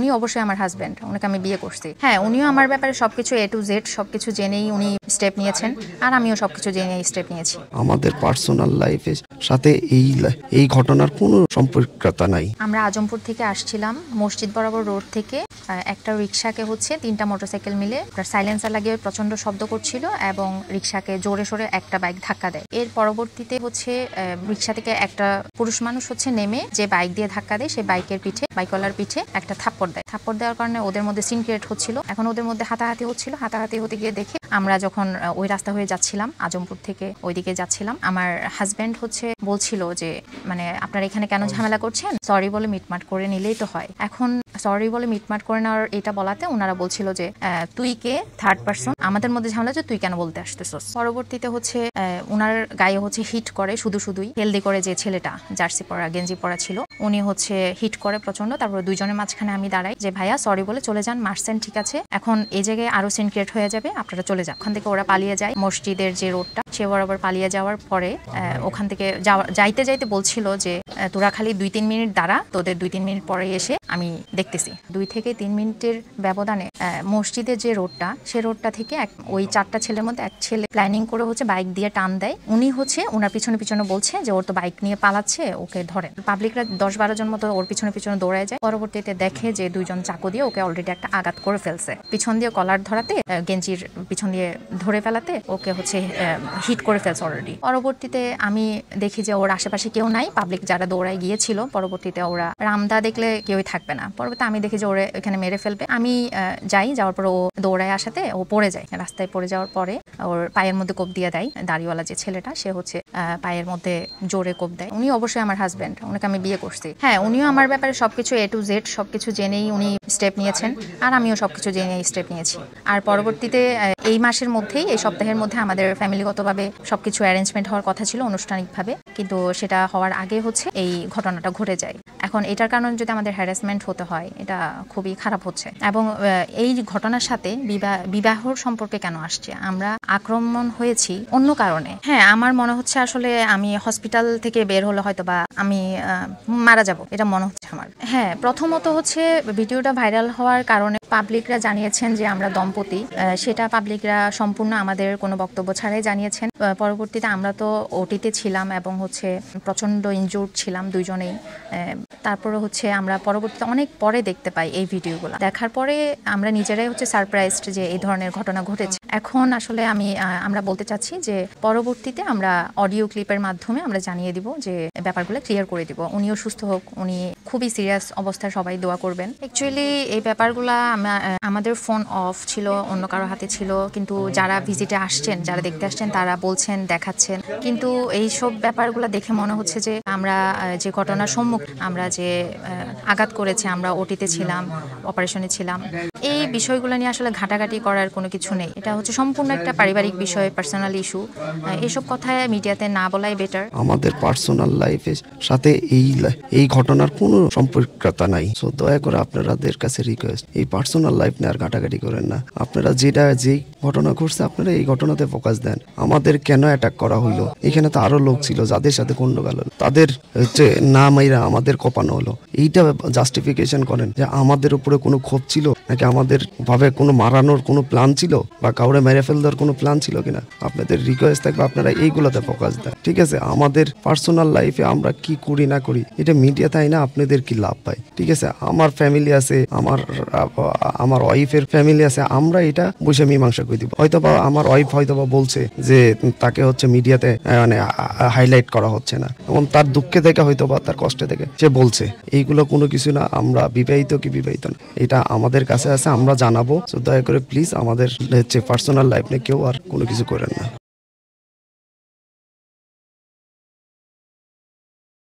উনি অবশ্যই আমার হাজবেন্ড, ওনাকে আমি বিয়ে করছি। হ্যাঁ, উনিও আমার ব্যাপারে সবকিছু A to Z সবকিছু জেনেই উনি স্টেপ নিয়েছেন, আর আমিও সবকিছু জেনে স্টেপ নিয়েছি। আমাদের পার্সোনাল লাইফের সাথে এই ঘটনার কোনো সম্পর্কতা নাই। আমরা আজমপুর থেকে আসছিলাম, মসজিদ বরাবর রোড থেকে একটা রিক্সাকে 3টা মোটরসাইকেল মিলে সাইলেন্সার লাগিয়ে প্রচন্ড শব্দ করছিল এবং রিক্সাকে জোরে সোরে একটা বাইক ধাক্কা দেয়। এর পরবর্তীতে রিক্সা থেকে একটা পুরুষ মানুষ নেমে যে বাইক দিয়ে ধাক্কা দেয়, সেই বাইকওয়ালার পিঠে একটা থাপ্পড় দেয়। থাপ্পড় দেওয়ার কারণে ওদের মধ্যে সিন ক্রিয়েট হচ্ছিল। এখন ওদের মধ্যে হাতাহাতি হতে গিয়ে দেখে আমরা যখন ওই রাস্তা হয়ে যাচ্ছিলাম, আজমপুর থেকে ওইদিকে যাচ্ছিলাম, আমার হাজব্যান্ড বলছিল যে মানে আপনারা এখানে কেন ঝামেলা করছেন, সরি বলে মিটমাট করে নিলেই তো হয়। এখন সরি বলে মিটমাট করে নেওয়ার এটা বলাতে ওনারা বলছিল যে তুই কে, থার্ড পার্সন, আমাদের মধ্যে ঝামেলা যে তুই কেন বলতে আসতেছস। পরবর্তীতে ওনার গায়ে হিট করে, শুধুই হেলদি করে যে ছেলেটা জার্সি পরা গেঞ্জি পরা ছিল, উনি হিট করে প্রচন্ড। তারপর দুইজনের মাঝখানে আমি দাঁড়াই যে ভাইয়া সরি বলে চলে যান, মারছেন ঠিক আছে, এখন এই জায়গায় আরো সিন ক্রিয়েট হয়ে যাবে, আপনারা চলে যান। ওখান থেকে ওরা পালিয়ে যায়, মসজিদের যে রোডটা সে বরাবর পালিয়ে যাওয়ার পরে ওখান থেকে যাইতে বলছিল যে তোরা খালি 2-3 মিনিট দাঁড়া, তোদের 2-3 মিনিট পরে এসে আমি দেখতেছি। 2 থেকে 3 মিনিটের ব্যবধানে মসজিদের যে রোডটা, সে রোডটা থেকে ওই 4টা ছেলের মধ্যে এক ছেলে প্ল্যানিং করে বাইক দিয়ে টান দেয়। উনি ওনার পিছনে বলছে যে ওর তো বাইক নিয়ে পালাচ্ছে, ওকে ধরেন। পাবলিকরা 10-12 জন মতো ওর পিছনে দৌড়ায় যায়। পরবর্তীতে দেখে যে 2 জন চাকু দিয়ে ওকে অলরেডি একটা আঘাত করে ফেলছে, পিছন দিয়ে কলার ধরাতে, গেঞ্জির পিছন দিয়ে ধরে ফেলাতে ওকে হিট করে ফেলছে অলরেডি। পরবর্তীতে আমি দেখি যে ওর আশেপাশে কেউ নাই, পাবলিক যারা দৌড়ায় গিয়েছিল। পরবর্তীতে ওরা রামদা দেখলে কেউই থাকবে না। পরবর্তীতে আমি দেখি যে ওরে এখানে মেরে ফেলবে। আমি যাওয়ার পর ও দৌড়ায় আসাতে ও পড়ে যায়। রাস্তায় পড়ে যাওয়ার পরে ওর পায়ের মধ্যে কোপ দিয়ে দেয়। দাড়িওয়ালা যে ছেলেটা, সে পায়ের মধ্যে জোরে কোপ দেয়। উনি অবশ্যই আমার হাজবেন্ড, ওনাকে আমি বিয়ে করছি। হ্যাঁ, উনিও আমার ব্যাপারে সবকিছু A to Z সবকিছু জেনেই উনি স্টেপ নিয়েছেন, আর আমিও সবকিছু জেনে স্টেপ নিয়েছি। আর পরবর্তীতে এই মাসের মধ্যেই, এই সপ্তাহের মধ্যে আমাদের ফ্যামিলিগতভাবে সবকিছু অ্যারেঞ্জমেন্ট হওয়ার কথা ছিল আনুষ্ঠানিকভাবে, কিন্তু সেটা হওয়ার আগে এই ঘটনাটা ঘটে যায়। এখন এটার কারণে যদি আমাদের হ্যারাসমেন্ট হতে হয়, এটা খুবই খারাপ হচ্ছে। এবং এই ঘটনার সাথে বিবাহর সম্পর্কে কেন আসছে, আমরা আক্রমণ হয়েছি অন্য কারণে। হ্যাঁ, আমার মনে হচ্ছে আসলে আমি হসপিটাল থেকে বের হলে হয়তো বা আমি মারা যাব, এটা মনে হচ্ছে আমার। হ্যাঁ, প্রথমত ভিডিওটা ভাইরাল হওয়ার কারণে পাবলিকরা জানিয়েছেন যে আমরা দম্পতি, সেটা পাবলিকরা সম্পূর্ণ আমাদের কোনো বক্তব্য ছাড়াই জানিয়েছেন। পরবর্তীতে আমরা তো ওটিতে ছিলাম এবং প্রচন্ড ইনজুর্ড ছিলাম দুইজনেই। তারপরে আমরা পরবর্তীতে অনেক পরে দেখতে পাই এই ভিডিওগুলো। দেখার পরে আমরা নিজেরাই সারপ্রাইজড যে এই ধরনের ঘটনা ঘটেছে। এখন আসলে আমরা বলতে চাচ্ছি যে পরবর্তীতে আমরা অডিও ক্লিপের মাধ্যমে আমরা জানিয়ে দিব, যে ব্যাপারগুলো ক্লিয়ার করে দিব। উনিও সুস্থ হোক, উনি খুবই সিরিয়াস অবস্থায়, সবাই দোয়া করবেন। অ্যাকচুয়ালি এই ব্যাপারগুলা আমাদের ফোন অফ ছিল, অন্য কারো হাতে ছিল, কিন্তু যারা ভিজিটে আসছেন, যারা দেখতে আসছেন, তারা বলছেন, দেখাচ্ছেন। কিন্তু এইসব ব্যাপারগুলো দেখে মনে হচ্ছে যে আমরা যে ঘটনার সম্মুখীন, আমরা যে আঘাত করেছে, আমরা ওটিতে ছিলাম, অপারেশনে ছিলাম, এই বিষয়গুলো নিয়ে আসলে ঘাটাঘাটি করার কোনো কিছু নেই। এটা সম্পূর্ণ একটা পারিবারিক বিষয়, পার্সোনাল ইস্যু। এইসব কথায় মিডিয়াতে না বলাই বেটার। আমাদের পার্সোনাল লাইফের সাথে এই ঘটনার কোনো সম্পর্কতা নাই। সো দয়া করে আপনাদের কাছে রিকোয়েস্ট, এই পার্সোনাল লাইফ নিয়ে আর ঘাটাঘাটি করেন না। আপনারা যেই ঘটনা ঘটছে, আপনারা এই ঘটনাতে ফোকাস দেন। আমাদের কেন অ্যাটাক করা হইলো, এখানে তো আরো লোক ছিল যাদের সাথে গন্ডগোল হলো, তাদের না মাইরা আমাদের কোপানো হলো। এইটা জাস্টিফিকেশন করেন যে আমাদের উপরে কোনো ক্ষোভ ছিল নাকি, আমাদের ভাবে কোনো মারানোর কোনো প্ল্যান ছিল, বা কাউরে মেরে ফেলবার কোনো প্ল্যান ছিল কিনা। আপনাদের রিকোয়েস্ট থাকবে আপনারা এইগুলোতে ফোকাস দেন, ঠিক আছে? আমাদের পার্সোনাল লাইফে আমরা কি করি না করি, এটা মিডিয়া তাই না, আপনাদের কি লাভ পায়, ঠিক আছে? আমার ফ্যামিলি আছে, আমার ওয়াইফের ফ্যামিলি আছে, আমরা এটা বসে মীমাংসা করে দিব। হয়তোবা আমার ওয়াইফ হয়তোবা বলছে যে তাকে মিডিয়াতে মানে হাইলাইট করা হচ্ছে না, এবং তার দুঃখে থেকে হয়তোবা তার কষ্টে থেকে সে বলছে। এইগুলো কোনো কিছু না, আমরা বিবাহিত কি বিবাহিত না, এটা আমাদের কাছে আছে, আমরা জানাবো। দয়া করে প্লিজ আমাদের পার্সোনাল লাইফ নিয়ে কেউ আর কোনো কিছু করেন না।